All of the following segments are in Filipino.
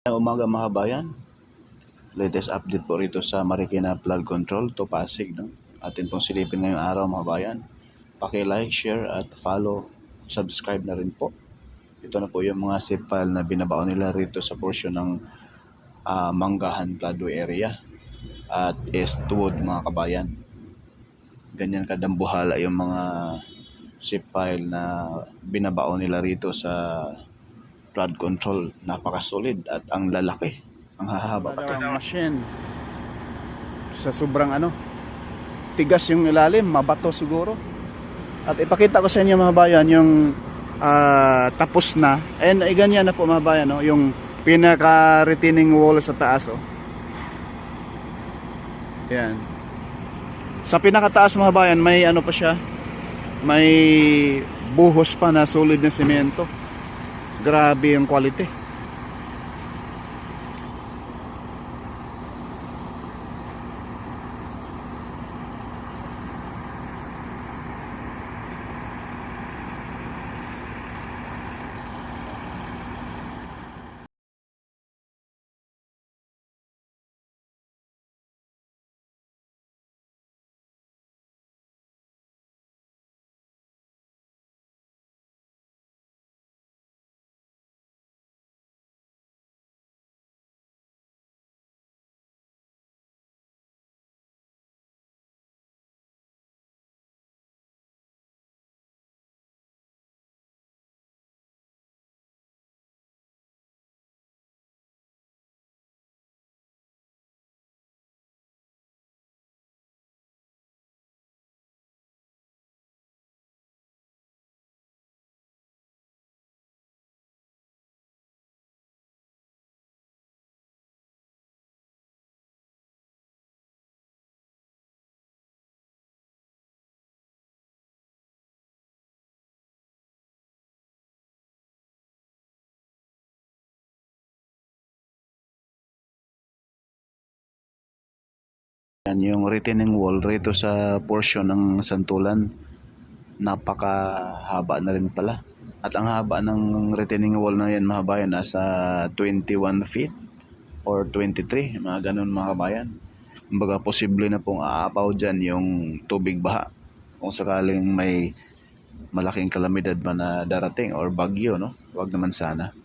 Umaga mga kabayan, latest update po rito sa Marikina flood control to Pasig, no? Atin pong silipin ngayong araw mga kabayan. Paki-like, share at follow, subscribe na rin po. Ito na po yung mga zip file na binabaon nila rito sa portion ng Manggahan floodway area at Eastwood mga kabayan. Ganyan kadambuhala yung mga zip file na binabaon nila rito sa flood control. Napakasolid at ang lalaki, ang hahaba pa. Ang machine sa sobrang tigas yung ilalim, mabato siguro. At ipakita ko sa inyo mga bayan yung tapos na. And ganyan na po mga bayan, no? Yung pinaka retaining wall sa taas, oh. Yan. Sa pinakataas mga bayan, may pa siya, may buhos pa na solid na semento. Grabe yung quality. Yan yung retaining wall rito sa portion ng santulan. Napakahaba na rin pala. At ang haba ng retaining wall na yan mga kabayan, nasa 21 feet or 23, mga ganun mga kabayan. Kumbaga posible na pong aapaw dyan yung tubig baha kung sakaling may malaking kalamidad ba na darating or bagyo, no? Huwag naman sana.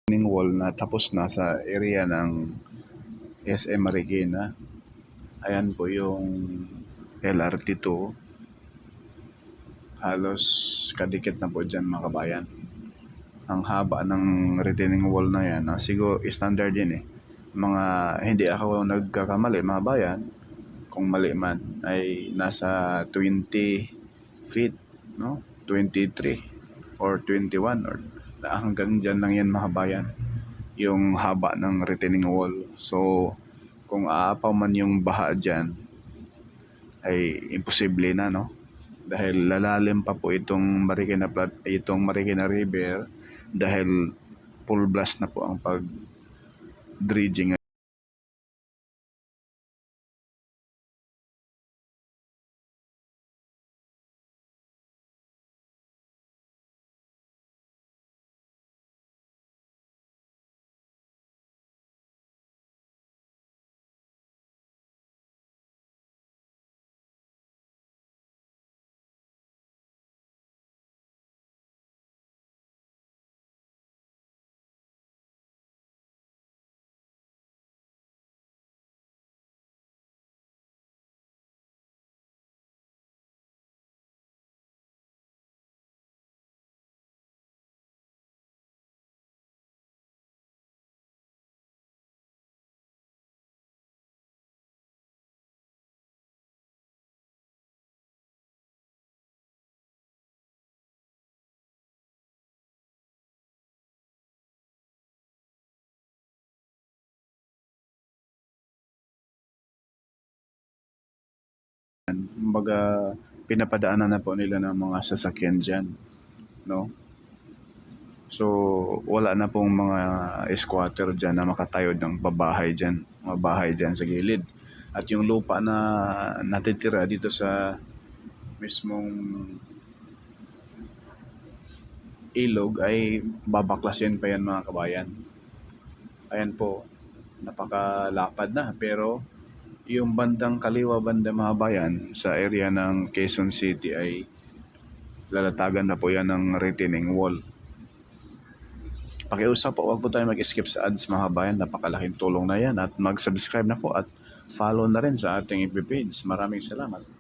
retaining wall na tapos na sa area ng SM Marikina. Ayan po yung LRT2. Halos kadikit na po dyan mga kabayan. Ang haba ng retaining wall na yan, siguro standard din eh. Mga hindi ako nagkakamali mga bayan, kung mali man ay nasa 20 feet, no? 23 or 21 or hanggang dyan lang yan mga bayan, yung haba ng retaining wall. So kung aapaw man yung baha dyan ay imposible na, no? Dahil lalalim pa po itong Marikina River dahil full blast na po ang pag-dredging. Kumbaga, pinapadaanan na po nila ng mga sasakyan dyan, no? So, wala na pong mga squatter dyan na makatayo ng babahay dyan, mga bahay dyan sa gilid. At yung lupa na natitira dito sa mismong ilog ay babaklasin pa yan mga kabayan. Ayan po, napakalapad na, pero yung bandang kaliwa banda mga bayan sa area ng Quezon City ay lalatagan na po yan ng retaining wall. Pakiusap po, huwag po tayo mag-skip sa ads mga bayan, napakalaking tulong na yan, at mag-subscribe na po at follow na rin sa ating FB page. Maraming salamat.